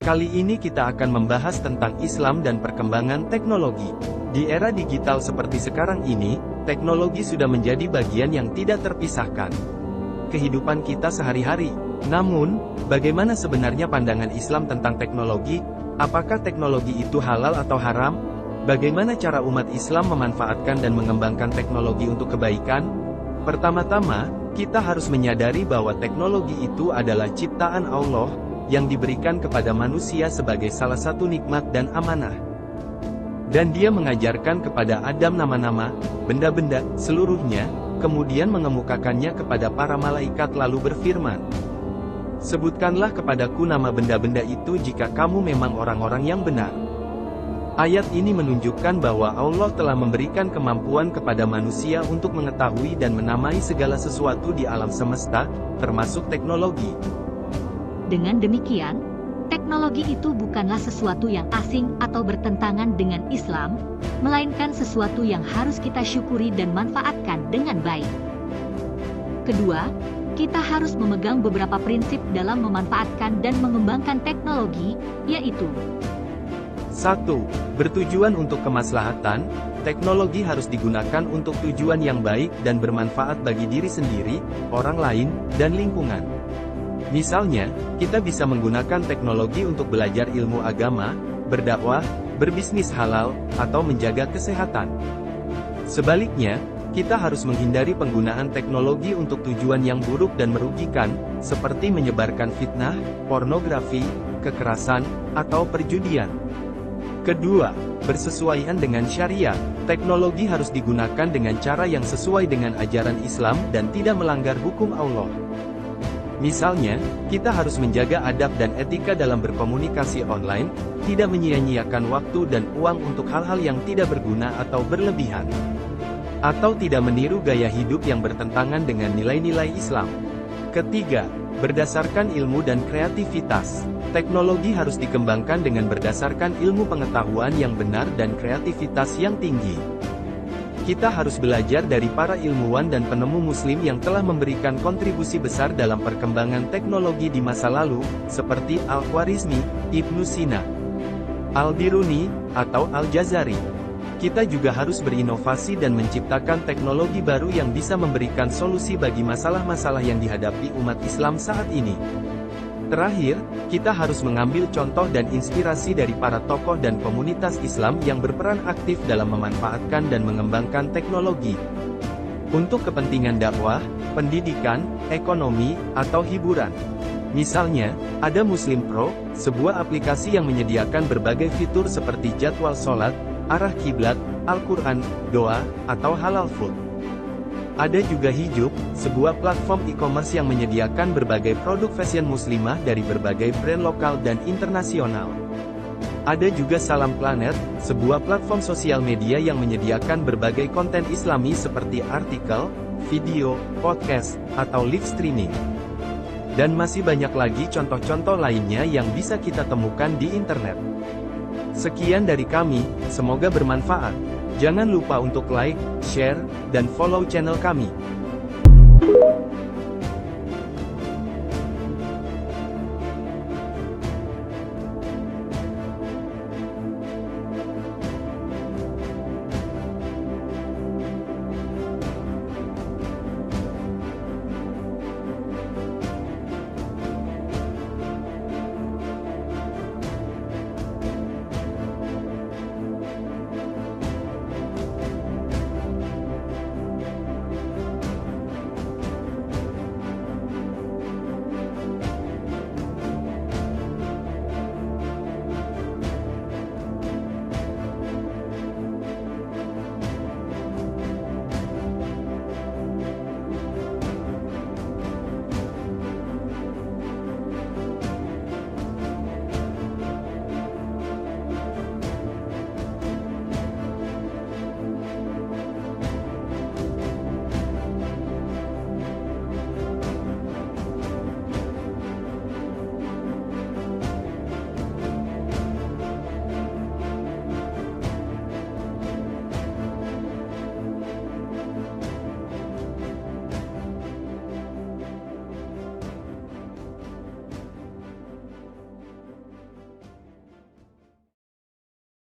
Kali ini kita akan membahas tentang Islam dan perkembangan teknologi. Di era digital seperti sekarang ini, teknologi sudah menjadi bagian yang tidak terpisahkan kehidupan kita sehari-hari. Namun, bagaimana sebenarnya pandangan Islam tentang teknologi? Apakah teknologi itu halal atau haram? Bagaimana cara umat Islam memanfaatkan dan mengembangkan teknologi untuk kebaikan? Pertama-tama, kita harus menyadari bahwa teknologi itu adalah ciptaan Allah, yang diberikan kepada manusia sebagai salah satu nikmat dan amanah. Dan Dia mengajarkan kepada Adam nama-nama, benda-benda, seluruhnya, kemudian mengemukakannya kepada para malaikat lalu berfirman, "Sebutkanlah kepadaku nama benda-benda itu jika kamu memang orang-orang yang benar." Ayat ini menunjukkan bahwa Allah telah memberikan kemampuan kepada manusia untuk mengetahui dan menamai segala sesuatu di alam semesta, termasuk teknologi. Dengan demikian, teknologi itu bukanlah sesuatu yang asing atau bertentangan dengan Islam, melainkan sesuatu yang harus kita syukuri dan manfaatkan dengan baik. Kedua, kita harus memegang beberapa prinsip dalam memanfaatkan dan mengembangkan teknologi, yaitu 1. Bertujuan untuk kemaslahatan. Teknologi harus digunakan untuk tujuan yang baik dan bermanfaat bagi diri sendiri, orang lain, dan lingkungan. Misalnya, kita bisa menggunakan teknologi untuk belajar ilmu agama, berdakwah, berbisnis halal, atau menjaga kesehatan. Sebaliknya, kita harus menghindari penggunaan teknologi untuk tujuan yang buruk dan merugikan, seperti menyebarkan fitnah, pornografi, kekerasan, atau perjudian. Kedua, bersesuaian dengan syariat. Teknologi harus digunakan dengan cara yang sesuai dengan ajaran Islam dan tidak melanggar hukum Allah. Misalnya, kita harus menjaga adab dan etika dalam berkomunikasi online, tidak menyia-nyiakan waktu dan uang untuk hal-hal yang tidak berguna atau berlebihan, atau tidak meniru gaya hidup yang bertentangan dengan nilai-nilai Islam. Ketiga, berdasarkan ilmu dan kreativitas. Teknologi harus dikembangkan dengan berdasarkan ilmu pengetahuan yang benar dan kreativitas yang tinggi. Kita harus belajar dari para ilmuwan dan penemu muslim yang telah memberikan kontribusi besar dalam perkembangan teknologi di masa lalu, seperti Al-Khwarizmi, Ibnu Sina, Al-Biruni, atau Al-Jazari. Kita juga harus berinovasi dan menciptakan teknologi baru yang bisa memberikan solusi bagi masalah-masalah yang dihadapi umat Islam saat ini. Terakhir, kita harus mengambil contoh dan inspirasi dari para tokoh dan komunitas Islam yang berperan aktif dalam memanfaatkan dan mengembangkan teknologi untuk kepentingan dakwah, pendidikan, ekonomi, atau hiburan. Misalnya, ada Muslim Pro, sebuah aplikasi yang menyediakan berbagai fitur seperti jadwal sholat, arah kiblat, Al-Quran, doa, atau halal food. Ada juga Hijab, sebuah platform e-commerce yang menyediakan berbagai produk fashion muslimah dari berbagai brand lokal dan internasional. Ada juga Salam Planet, sebuah platform sosial media yang menyediakan berbagai konten Islami seperti artikel, video, podcast, atau live streaming. Dan masih banyak lagi contoh-contoh lainnya yang bisa kita temukan di internet. Sekian dari kami, semoga bermanfaat. Jangan lupa untuk like, share, dan follow channel kami.